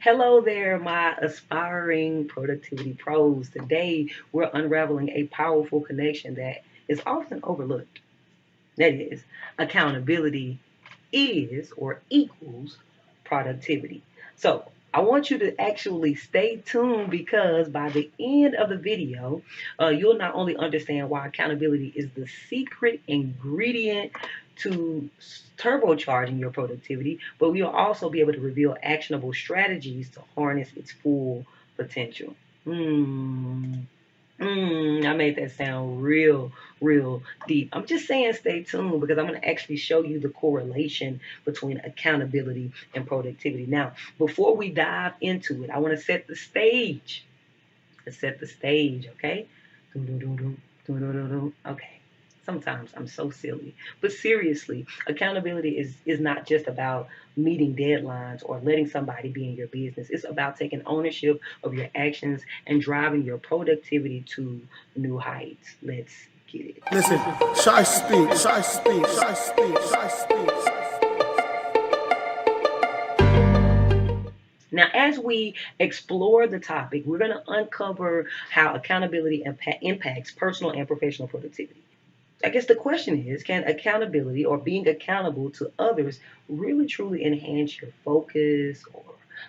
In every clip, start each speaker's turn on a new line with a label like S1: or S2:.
S1: Hello there, my aspiring productivity pros. Today, we're unraveling a powerful connection that is often overlooked. That is, accountability is or equals productivity. So, I want you to actually stay tuned because by the end of the video, you'll not only understand why accountability is the secret ingredient to turbocharging your productivity, but we'll also be able to reveal actionable strategies to harness its full potential. I made that sound real deep. I'm just saying stay tuned because I'm going to actually show you the correlation between accountability and productivity. Now, before we dive into it, I want to set the stage. Let's set the stage, okay? Okay. Sometimes I'm so silly. But seriously, accountability is not just about meeting deadlines or letting somebody be in your business. It's about taking ownership of your actions and driving your productivity to new heights. Let's get it.
S2: Listen, ShySpeaks, ShySpeaks, ShySpeaks, ShySpeaks.
S1: Now, as we explore the topic, we're going to uncover how accountability impacts personal and professional productivity. I guess the question is, can accountability or being accountable to others really truly enhance your focus or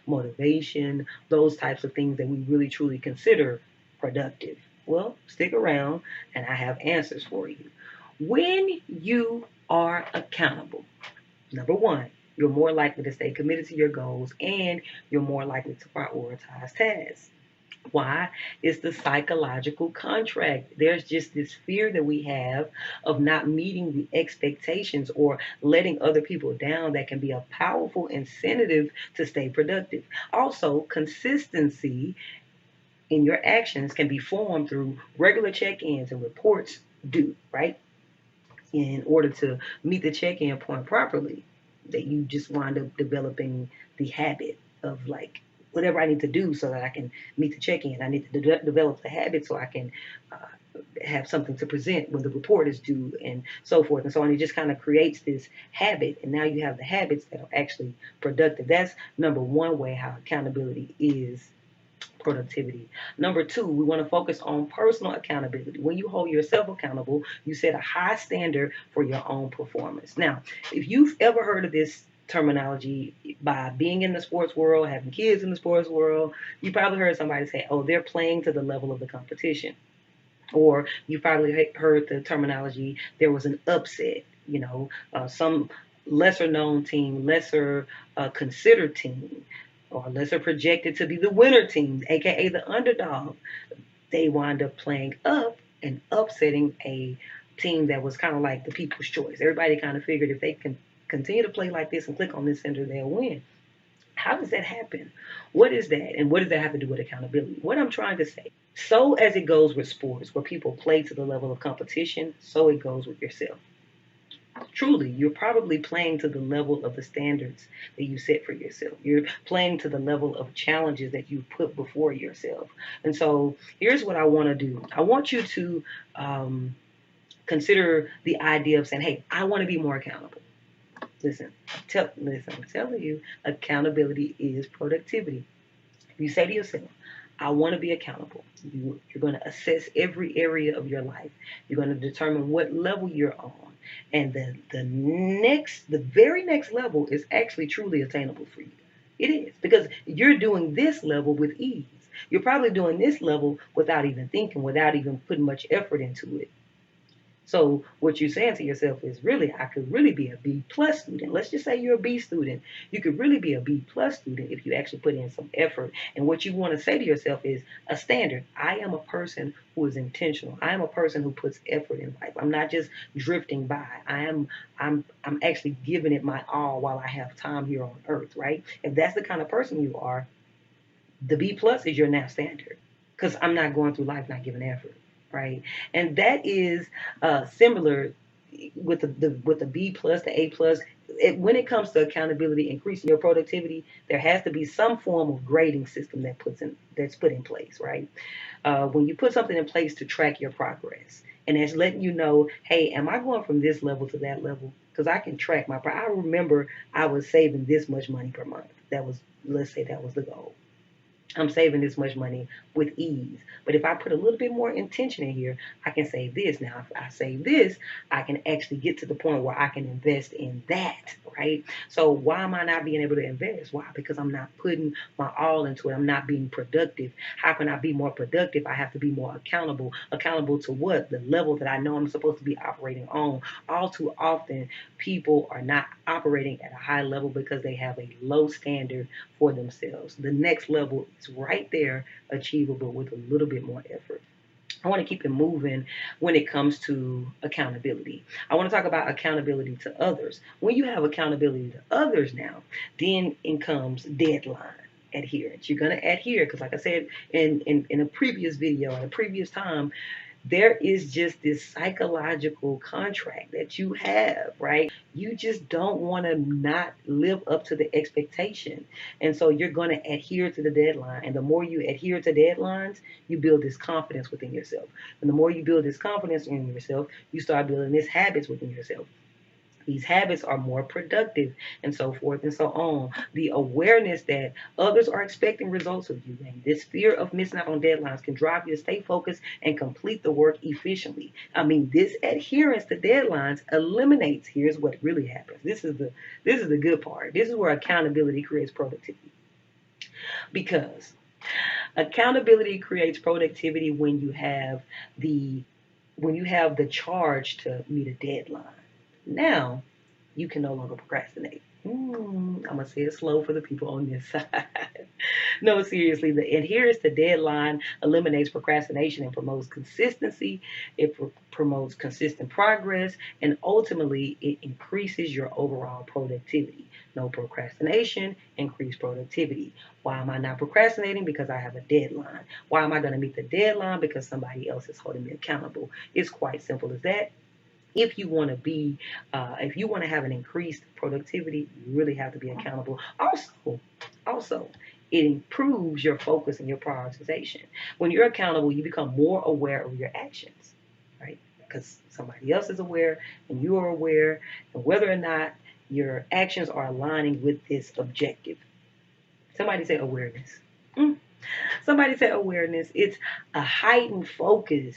S1: motivation, those types of things that we really truly consider productive? Well, stick around and I have answers for you. When you are accountable, number one, you're more likely to stay committed to your goals and you're more likely to prioritize tasks. Why? It's the psychological contract. There's just this fear that we have of not meeting the expectations or letting other people down that can be a powerful incentive to stay productive. Also, consistency in your actions can be formed through regular check-ins and reports due, right? In order to meet the check-in point properly, that you just wind up developing the habit of like whatever I need to do so that I can meet the check-in. I need to develop the habit so I can have something to present when the report is due and so forth and so on. It just kind of creates this habit, and now you have the habits that are actually productive. That's number one way how accountability is productivity. Number two, we want to focus on personal accountability. When you hold yourself accountable, you set a high standard for your own performance. Now, if you've ever heard of this terminology by being in the sports world, having kids in the sports world, you probably heard somebody say, oh, they're playing to the level of the competition. Or you probably heard the terminology, there was an upset, some lesser known team, lesser considered team, or lesser projected to be the winner team, aka the underdog. They wind up playing up and upsetting a team that was kind of like the people's choice. Everybody kind of figured if they can continue to play like this and click on this center, they'll win. How does that happen? What is that? And what does that have to do with accountability? What I'm trying to say, so as it goes with sports, where people play to the level of competition, so it goes with yourself. Truly, you're probably playing to the level of the standards that you set for yourself. You're playing to the level of challenges that you put before yourself. And so here's what I want to do. I want you to consider the idea of saying, hey, I want to be more accountable. Listen, I'm telling you, accountability is productivity. If you say to yourself, I want to be accountable, you're going to assess every area of your life. You're going to determine what level you're on. And the very next level is actually truly attainable for you. It is, because you're doing this level with ease. You're probably doing this level without even thinking, without even putting much effort into it. So what you're saying to yourself is, really, I could really be a B plus student. Let's just say you're a B student. You could really be a B plus student if you actually put in some effort. And what you want to say to yourself is a standard. I am a person who is intentional. I am a person who puts effort in life. I'm not just drifting by. I'm actually giving it my all while I have time here on earth, right? If that's the kind of person you are, the B plus is your now standard. Because I'm not going through life not giving effort. Right, and that is similar with the B plus, the A plus. When it comes to accountability, increasing your productivity, there has to be some form of grading system that's put in place. Right, when you put something in place to track your progress, and it's letting you know, hey, am I going from this level to that level? Because I can track I remember I was saving this much money per month. That was Let's say that was the goal. I'm saving this much money with ease. But if I put a little bit more intention in here, I can save this. Now, if I save this, I can actually get to the point where I can invest in that, right? So why am I not being able to invest? Why? Because I'm not putting my all into it. I'm not being productive. How can I be more productive? I have to be more accountable. Accountable to what? The level that I know I'm supposed to be operating on. All too often, people are not operating at a high level because they have a low standard for themselves. The next level is right there, achievable with a little bit more effort. I want to keep it moving when it comes to accountability. I want to talk about accountability to others. When you have accountability to others now, then in comes deadline adherence. You're going to adhere because, like I said in a previous video, at a previous time, there is just this psychological contract that you have, right? You just don't want to not live up to the expectation. And so you're going to adhere to the deadline. And the more you adhere to deadlines, you build this confidence within yourself. And the more you build this confidence in yourself, you start building these habits within yourself. These habits are more productive, and so forth and so on. The awareness that others are expecting results of you, and this fear of missing out on deadlines can drive you to stay focused and complete the work efficiently. I mean, this adherence to deadlines eliminates, here's what really happens. This is the good part. This is where accountability creates productivity. Because accountability creates productivity when you have the charge to meet a deadline. Now, you can no longer procrastinate. I'm going to say it slow for the people on this side. No, seriously, the adherence to deadline eliminates procrastination and promotes consistency. It promotes consistent progress, and ultimately, it increases your overall productivity. No procrastination, increased productivity. Why am I not procrastinating? Because I have a deadline. Why am I going to meet the deadline? Because somebody else is holding me accountable. It's quite simple as that. If you want to have an increased productivity, you really have to be accountable. Also, it improves your focus and your prioritization. When you're accountable, you become more aware of your actions, right? Because somebody else is aware and you are aware, and whether or not your actions are aligning with this objective. Somebody say awareness. Somebody say awareness. It's a heightened focus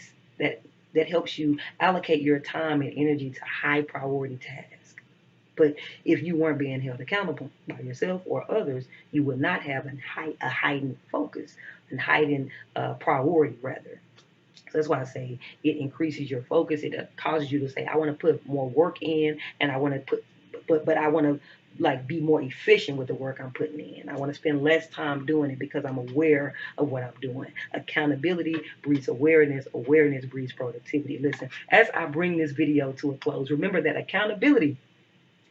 S1: that helps you allocate your time and energy to high priority tasks. But if you weren't being held accountable by yourself or others, you would not have a heightened focus and heightened priority, rather. So that's why I say it increases your focus. It causes you to say, I want to put more work in, and I want to but I want to be more efficient with the work I'm putting in. I want to spend less time doing it because I'm aware of what I'm doing. Accountability breeds awareness. Awareness breeds productivity. Listen, as I bring this video to a close, remember that accountability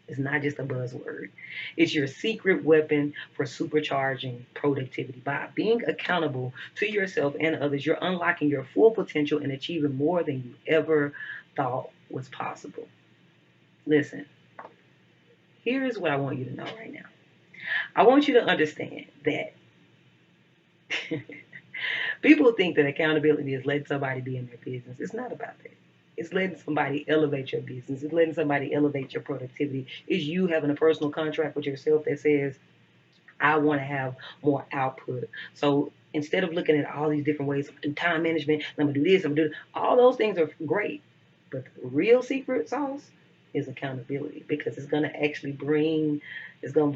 S1: is not just a buzzword. It's your secret weapon for supercharging productivity. By being accountable to yourself and others, you're unlocking your full potential and achieving more than you ever thought was possible. Listen, here's what I want you to know right now. I want you to understand that people think that accountability is letting somebody be in their business. It's not about that. It's letting somebody elevate your business. It's letting somebody elevate your productivity. It's you having a personal contract with yourself that says, I want to have more output. So instead of looking at all these different ways, time management, I'm going to do this, I'm going to do that, all those things are great. But the real secret sauce is accountability, because it's going to actually bring some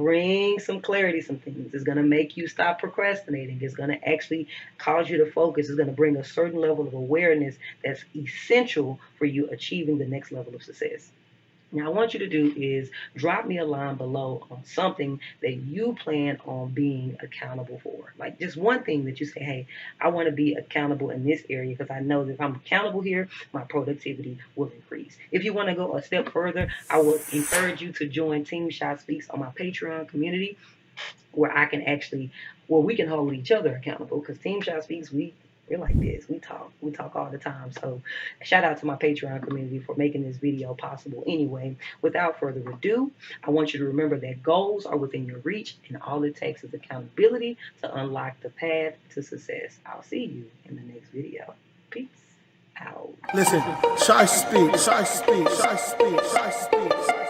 S1: clarity, some things. It's going to make you stop procrastinating. It's going to actually cause you to focus. It's going to bring a certain level of awareness that's essential for you achieving the next level of success. Now, I want you to do is drop me a line below on something that you plan on being accountable for. Like just one thing that you say, hey, I want to be accountable in this area because I know that if I'm accountable here, my productivity will increase. If you want to go a step further, I will encourage you to join Team ShySpeaks on my Patreon community, where we can hold each other accountable, because Team ShySpeaks, we're like this. We talk all the time. So shout out to my Patreon community for making this video possible. Anyway, without further ado, I want you to remember that goals are within your reach, and all it takes is accountability to unlock the path to success. I'll see you in the next video. Peace out.
S2: Listen, ShySpeaks, ShySpeaks, ShySpeaks, ShySpeaks.